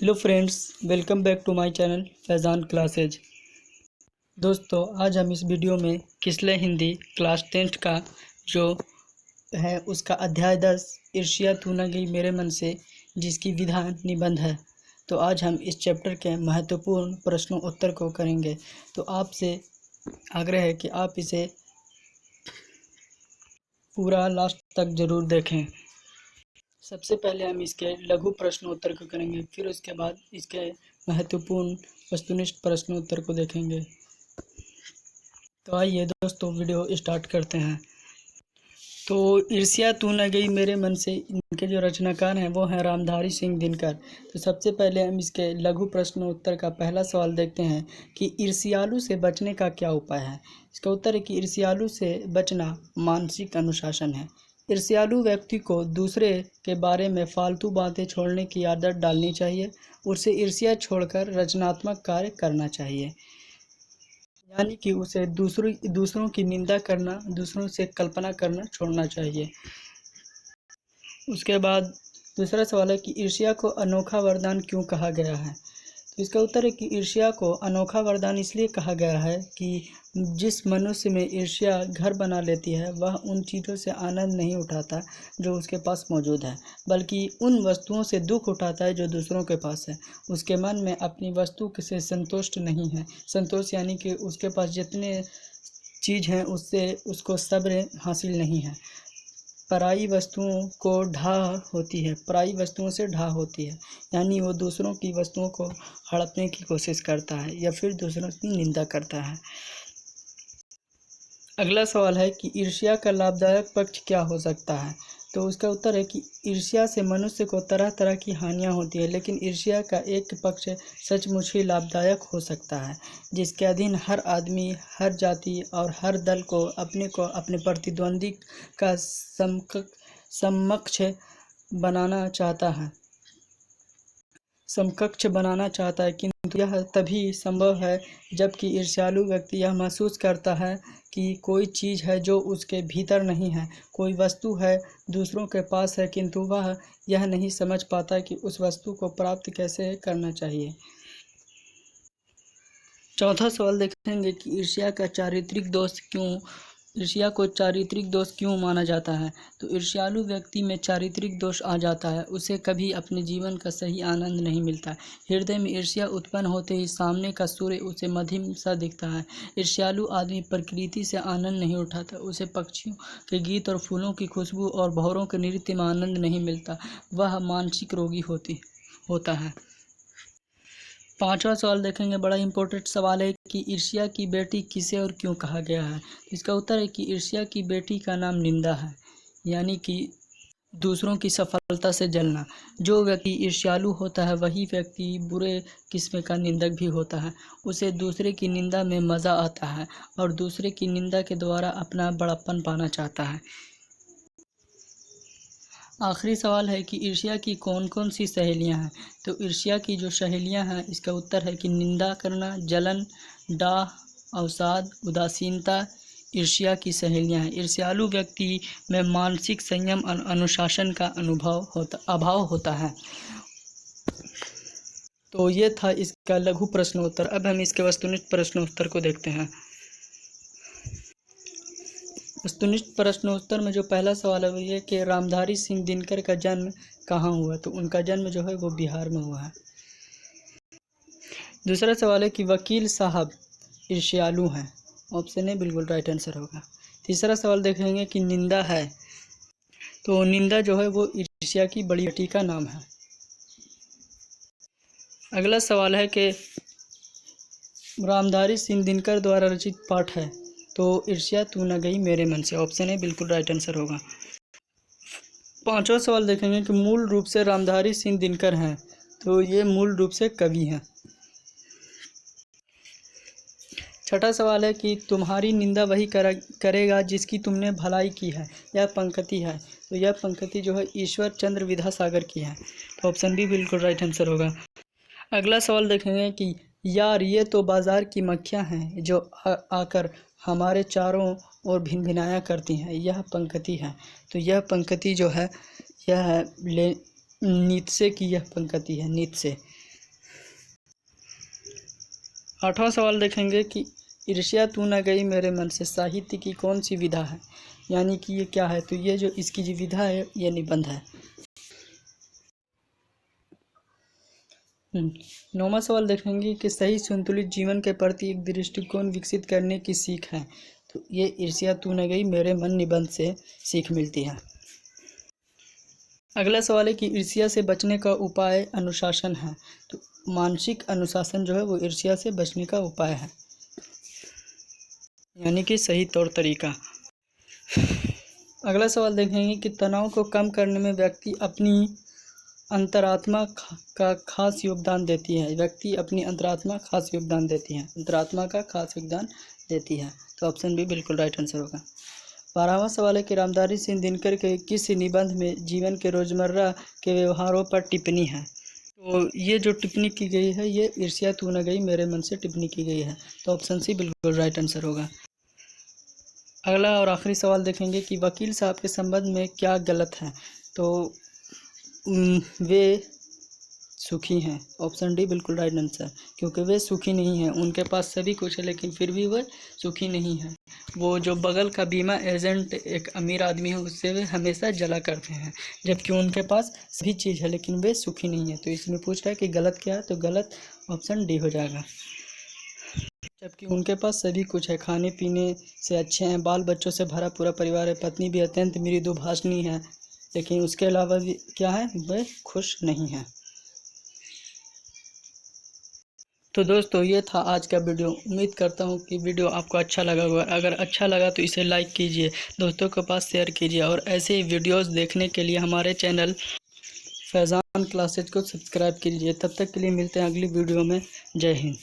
Hello friends, welcome back to my channel Faizan classes. दोस्तों, आज हम इस वीडियो में किसले हिंदी क्लास 10th का जो है उसका अध्याय 10 ईर्ष्या तू न गई मेरे मन से, जिसकी विधान निबंध है। तो आज हम इस चैप्टर के महत्वपूर्ण प्रश्नों उत्तर को करेंगे। तो आपसे आग्रह है कि आप इसे पूरा लास्ट तक ज़रूर देखें। सबसे पहले हम इसके लघु प्रश्नोत्तर को करेंगे, फिर उसके बाद इसके महत्वपूर्ण वस्तुनिष्ठ प्रश्नोत्तर को देखेंगे। तो आइए दोस्तों, वीडियो स्टार्ट करते हैं। तो ईर्ष्या तू न गई मेरे मन से, इनके जो रचनाकार हैं वो हैं रामधारी सिंह दिनकर। तो सबसे पहले हम इसके लघु प्रश्नोत्तर का पहला सवाल देखते हैं कि ईर्ष्यालु से बचने का क्या उपाय है। इसका उत्तर है कि ईर्ष्यालु से बचना मानसिक अनुशासन है। ईर्ष्यालु व्यक्ति को दूसरे के बारे में फालतू बातें छोड़ने की आदत डालनी चाहिए। उसे ईर्ष्या छोड़कर रचनात्मक कार्य करना चाहिए, यानी कि उसे दूसरों की निंदा करना, दूसरों से कल्पना करना छोड़ना चाहिए। उसके बाद दूसरा सवाल है कि ईर्ष्या को अनोखा वरदान क्यों कहा गया है। तो इसका उत्तर है कि ईर्ष्या को अनोखा वरदान इसलिए कहा गया है कि जिस मनुष्य में ईर्ष्या घर बना लेती है वह उन चीज़ों से आनंद नहीं उठाता जो उसके पास मौजूद है, बल्कि उन वस्तुओं से दुख उठाता है जो दूसरों के पास है। उसके मन में अपनी वस्तु से संतुष्ट नहीं है। संतोष यानी कि उसके पास जितने चीज़ हैं उससे उसको सब्र हासिल नहीं है। पराई वस्तुओं को ढाह होती है, पराई वस्तुओं से ढाह होती है, यानी वो दूसरों की वस्तुओं को हड़पने की कोशिश करता है या फिर दूसरों की निंदा करता है। अगला सवाल है कि ईर्ष्या का लाभदायक पक्ष क्या हो सकता है। तो उसका उत्तर है कि ईर्ष्या से मनुष्य को तरह तरह की हानियां होती है, लेकिन ईर्ष्या का एक पक्ष सचमुच ही लाभदायक हो सकता है, जिसके अधीन हर आदमी, हर जाति और हर दल को अपने प्रतिद्वंदी का समकक्ष बनाना चाहता है, किंतु यह तभी संभव है जबकि ईर्ष्यालु व्यक्ति यह महसूस करता है कि कोई चीज़ है जो उसके भीतर नहीं है, कोई वस्तु है दूसरों के पास है, किंतु वह यह नहीं समझ पाता कि उस वस्तु को प्राप्त कैसे करना चाहिए। चौथा सवाल देखेंगे कि ईर्ष्या को चारित्रिक दोष क्यों माना जाता है। तो ईर्ष्यालु व्यक्ति में चारित्रिक दोष आ जाता है, उसे कभी अपने जीवन का सही आनंद नहीं मिलता। हृदय में ईर्ष्या उत्पन्न होते ही सामने का सूर्य उसे मध्यम सा दिखता है। ईर्ष्यालु आदमी प्रकृति से आनंद नहीं उठाता, उसे पक्षियों के गीत और फूलों की खुशबू और भंवरों के नृत्य में आनंद नहीं मिलता। वह मानसिक रोगी होता है। पांचवा सवाल देखेंगे, बड़ा इंपॉर्टेंट सवाल है कि ईर्ष्या की बेटी किसे और क्यों कहा गया है। इसका उत्तर है कि ईर्ष्या की बेटी का नाम निंदा है, यानी कि दूसरों की सफलता से जलना। जो व्यक्ति ईर्ष्यालु होता है वही व्यक्ति बुरे किस्म का निंदक भी होता है। उसे दूसरे की निंदा में मज़ा आता है और दूसरे की निंदा के द्वारा अपना बड़प्पन पाना चाहता है। आखिरी सवाल है कि ईर्ष्या की कौन कौन सी सहेलियां हैं। तो ईर्ष्या की जो सहेलियां हैं, इसका उत्तर है कि निंदा करना, जलन, डाह, अवसाद, उदासीनता ईर्ष्या की सहेलियां हैं। ईर्ष्यालु व्यक्ति में मानसिक संयम और अनुशासन का अभाव होता है। तो ये था इसका लघु प्रश्नोत्तर। अब हम इसके वस्तुनिष्ठ प्रश्नोत्तर को देखते हैं। वस्तुनिष्ठ प्रश्नोत्तर में जो पहला सवाल है वो ये कि रामधारी सिंह दिनकर का जन्म कहाँ हुआ। तो उनका जन्म जो है वो बिहार में हुआ है। दूसरा सवाल है कि वकील साहब ईर्ष्यालु हैं। ऑप्शन ए बिल्कुल राइट आंसर होगा। तीसरा सवाल देखेंगे कि निंदा है। तो निंदा जो है वो ईर्ष्या की बड़ी बेटी का नाम है। अगला सवाल है कि रामधारी सिंह दिनकर द्वारा रचित पाठ है। तो ईर्ष्या तू न गई मेरे मन से। ऑप्शन ए बिल्कुल राइट आंसर होगा। पांचवा सवाल देखेंगे कि मूल रूप से रामधारी सिंह दिनकर हैं। तो ये मूल रूप से कवि हैं। छठा सवाल है कि तुम्हारी निंदा वही करेगा जिसकी तुमने भलाई की है। यह पंक्ति है। तो यह पंक्ति जो है ईश्वर चंद्र विद्यासागर की है। तो ऑप्शन बी बिल्कुल राइट आंसर होगा। अगला सवाल देखेंगे कि यार ये तो बाज़ार की मक्खियाँ हैं जो आकर हमारे चारों ओर भिनभिनाया करती हैं। यह पंक्ति है। तो यह पंक्ति जो है यह है नीत्शे की, यह पंक्ति है नीत्शे। 8वां सवाल देखेंगे कि ईर्ष्या तू न गई मेरे मन से साहित्य की कौन सी विधा है, यानी कि ये क्या है। तो ये जो इसकी जो विधा है ये निबंध है। 9वां सवाल देखेंगे कि सही संतुलित जीवन के प्रति एक दृष्टिकोण विकसित करने की सीख है। तो ये ईर्ष्या तू न गई मेरे मन निबंध से सीख मिलती है। अगला सवाल है कि ईर्ष्या से बचने का उपाय अनुशासन है। तो मानसिक अनुशासन जो है वो ईर्ष्या से बचने का उपाय है, यानी कि सही तौर तरीका। अगला सवाल देखेंगे कि तनाव को कम करने में व्यक्ति अपनी अंतरात्मा का खास योगदान देती है। व्यक्ति अपनी अंतरात्मा खास योगदान देती है, अंतरात्मा का खास योगदान देती है। तो ऑप्शन बी बिल्कुल राइट आंसर होगा। 12वां सवाल है कि रामधारी सिंह दिनकर के किस निबंध में जीवन के रोजमर्रा के व्यवहारों पर टिप्पणी है। तो ये जो टिप्पणी की गई है ये ईर्ष्या तू न गई मेरे मन से टिप्पणी की गई है। तो ऑप्शन सी बिल्कुल राइट आंसर होगा। अगला और आखिरी सवाल देखेंगे कि वकील साहब के संबंध में क्या गलत है। तो वे सुखी हैं। ऑप्शन डी बिल्कुल राइट आंसर, क्योंकि वे सुखी नहीं हैं। उनके पास सभी कुछ है लेकिन फिर भी वे सुखी नहीं हैं। वो जो बगल का बीमा एजेंट एक अमीर आदमी है उससे वे हमेशा जला करते हैं, जबकि उनके पास सभी चीज़ है लेकिन वे सुखी नहीं है। तो इसमें पूछ रहा है कि गलत क्या है, तो गलत ऑप्शन डी हो जाएगा। जबकि उनके पास सभी कुछ है, खाने पीने से अच्छे हैं, बाल बच्चों से भरा पूरा परिवार है, पत्नी भी अत्यंत मृदुभाषणी है, लेकिन उसके अलावा भी क्या है, वे खुश नहीं हैं। तो दोस्तों ये था आज का वीडियो। उम्मीद करता हूँ कि वीडियो आपको अच्छा लगा होगा। अगर अच्छा लगा तो इसे लाइक कीजिए, दोस्तों के पास शेयर कीजिए, और ऐसे ही वीडियोस देखने के लिए हमारे चैनल फैज़ान क्लासेज को सब्सक्राइब कीजिए। तब तक के लिए मिलते हैं अगली वीडियो में। जय हिंद।